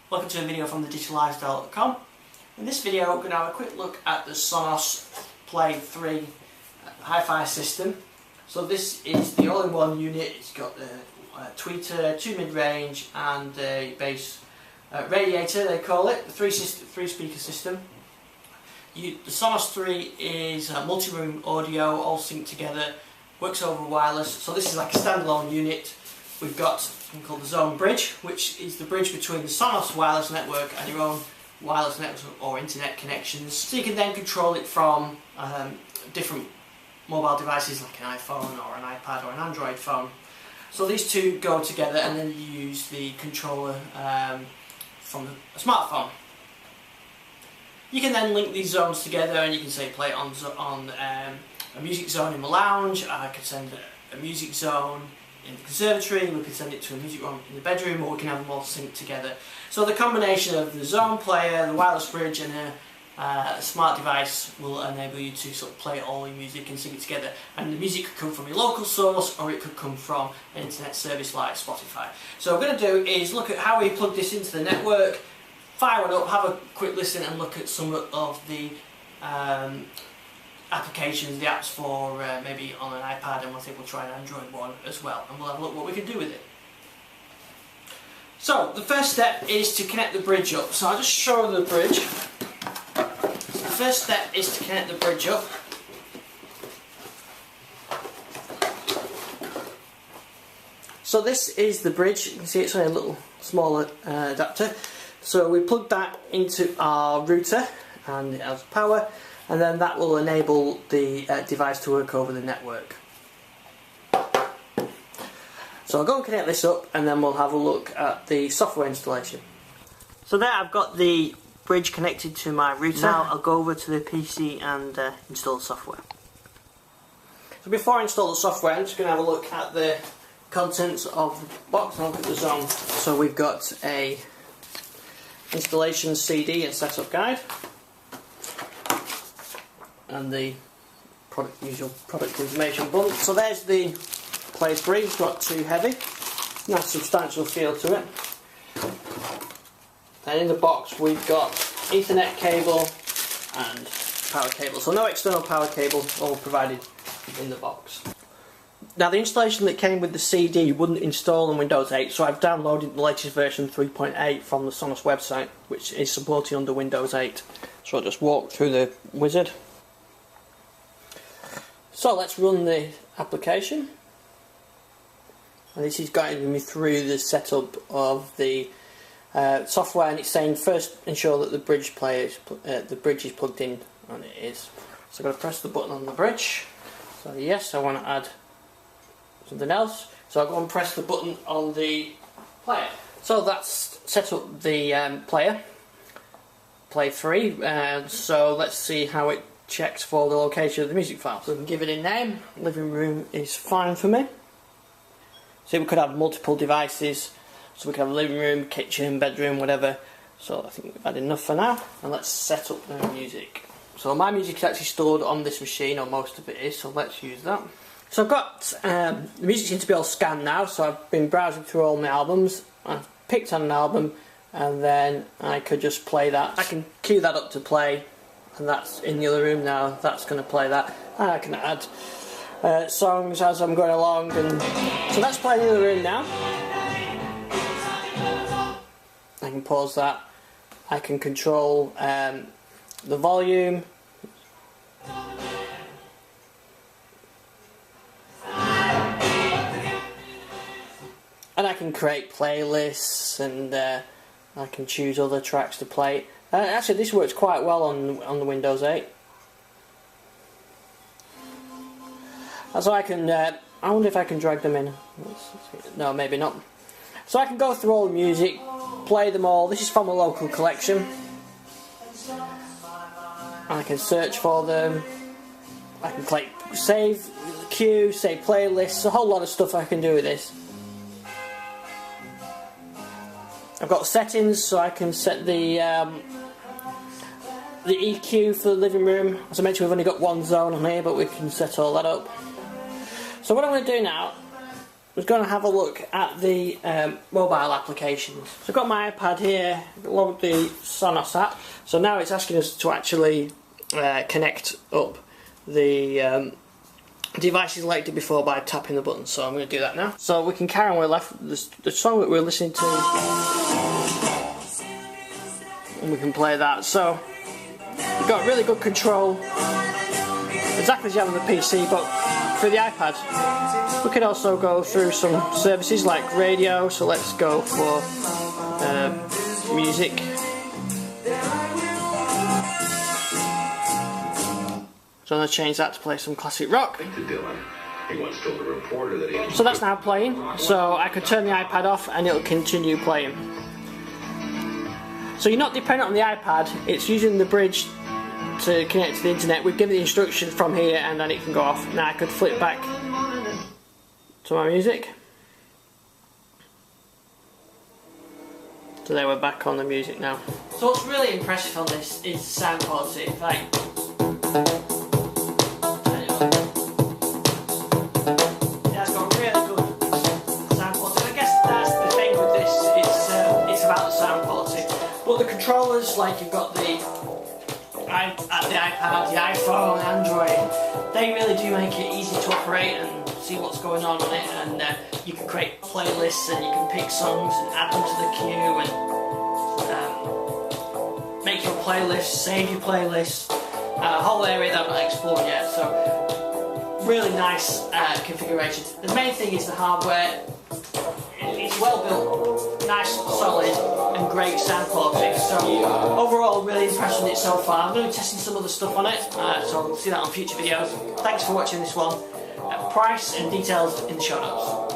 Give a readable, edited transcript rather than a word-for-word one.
Welcome to a video from thedigitalizeddial.com. In this video we're going to have a quick look at the Sonos Play 3 hi-fi system. So this is the all-in-one unit. It's got the tweeter, 2 mid-range and a bass radiator, they call it, the three speaker system. The Sonos 3 is multi-room audio, all synced together, works over wireless. So this is like a standalone unit. We've got something called the Zone Bridge, which is the bridge between the Sonos wireless network and your own wireless network or internet connections. So you can then control it from different mobile devices like an iPhone or an iPad or an Android phone. So these two go together, and then you use the controller from a smartphone. You can then link these zones together, and you can say play it on a music zone in the lounge. I could send a music zone in the conservatory, we can send it to a music room in the bedroom, or we can have them all synced together. So the combination of the zone player, the wireless bridge and a smart device will enable you to sort of play all your music and sync it together. And the music could come from your local source, or it could come from an internet service like Spotify. So what we're going to do is look at how we plug this into the network, fire it up, have a quick listen and look at some of the applications, the apps for maybe on an iPad, and I think we'll try an Android one as well, and we'll have a look what we can do with it. So the first step is to connect the bridge up. So I'll just show the bridge. So the first step is to connect the bridge up. So this is the bridge. You can see it's only a little smaller adapter. So we plug that into our router and it has power, and then that will enable the device to work over the network. So I'll go and connect this up, and then we'll have a look at the software installation. So there I've got the bridge connected to my router. Now I'll go over to the PC and install the software. So before I install the software, I'm just going to have a look at the contents of the box and look at the zone. So we've got a installation CD and setup guide, and the usual product information bundle. So there's the Play 3, it's not too heavy, nice substantial feel to it. And in the box we've got Ethernet cable and power cable. So no external power cable, all provided in the box. Now the installation that came with the CD wouldn't install on Windows 8, so I've downloaded the latest version 3.8 from the Sonos website, which is supported under Windows 8. So I'll just walk through the wizard. So let's run the application. And this is guiding me through the setup of the software, and it's saying first ensure that the bridge is plugged in, and it is. So I'm going to press the button on the bridge. So yes, I want to add something else. So I'll go and press the button on the player. So that's set up the player, Play 3. So let's see how it checks for the location of the music file. So we can give it a name. Living room is fine for me. So we could have multiple devices, so we could have a living room, kitchen, bedroom, whatever. So I think we've had enough for now, and let's set up the music. So my music is actually stored on this machine, or most of it is, so let's use that. So I've got, the music seems to be all scanned now, so I've been browsing through all my albums. I've picked on an album, and then I could just play that. I can cue that up to play, and that's in the other room now, that's going to play that. And I can add songs as I'm going along, and so that's playing in the other room now. I can pause that. I can control the volume. And I can create playlists, and I can choose other tracks to play. Actually, this works quite well on the Windows 8. So I can, I wonder if I can drag them in. No, maybe not. So I can go through all the music, play them all. This is from a local collection. I can search for them. I can save queue, save playlists, a whole lot of stuff I can do with this. I've got settings, so I can set the EQ for the living room. As I mentioned, we've only got one zone on here, but we can set all that up. So what I'm going to do now we're going to have a look at the mobile applications. So I've got my iPad here, load the Sonos app. So now it's asking us to actually connect up the device is selected before by tapping the button. So I'm going to do that now. So we can carry on with the song that we're listening to, and we can play that. So we've got really good control, exactly as you have on the PC, but for the iPad we can also go through some services like radio. So let's go for music. So I'm going to change that to play some classic rock. So that's now playing, so I could turn the iPad off and it'll continue playing. So you're not dependent on the iPad, it's using the bridge to connect to the internet. We've given the instructions from here and then it can go off. Now I could flip back to my music. So there, we're back on the music now. So what's really impressive on this is the sound quality. Like, but the controllers, like you've got the iPad, the iPhone, Android, they really do make it easy to operate and see what's going on it, and you can create playlists and you can pick songs and add them to the queue and make your playlist, save your playlist, a whole area that I've not explored yet. So really nice configuration. The main thing is the hardware. It's well built, nice, solid, and great sound quality. So overall, really impressed with it so far. I'm going to be testing some other stuff on it, so we'll see that on future videos. Thanks for watching this one. Price and details in the show notes.